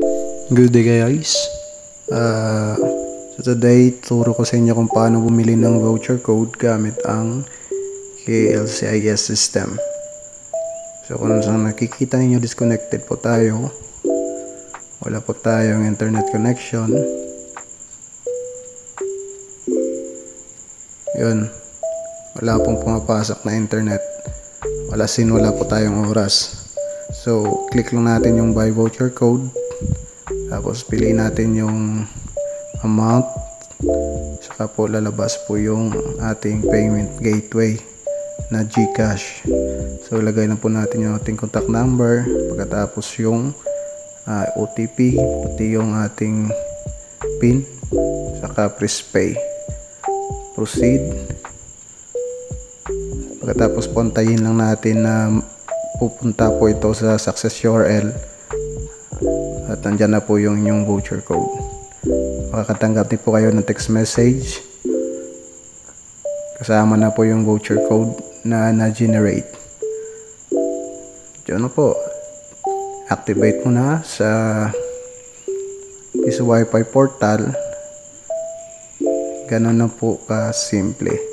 Good day guys. So today turo ko sa inyo kung paano bumili ng voucher code gamit ang KLCIS system. So kung saan nakikita niyo disconnected po tayo, wala po tayong internet connection. Yun, wala pong pumapasok na internet, wala po tayong oras. So click lang natin yung buy voucher code, tapos piliin natin yung amount, saka po lalabas po yung ating payment gateway na GCash. So ilagay lang po natin yung ating contact number, pagkatapos yung OTP, pati yung ating PIN, saka press pay, proceed. Pagkatapos puntahin lang natin na pupunta po ito sa success URL at nandyan na po yung inyong voucher code. Makakatanggap din po kayo ng text message kasama na po yung voucher code na na-generate. Diyan na po, activate mo na sa Peace Wi-Fi portal. Ganun na po ka simple.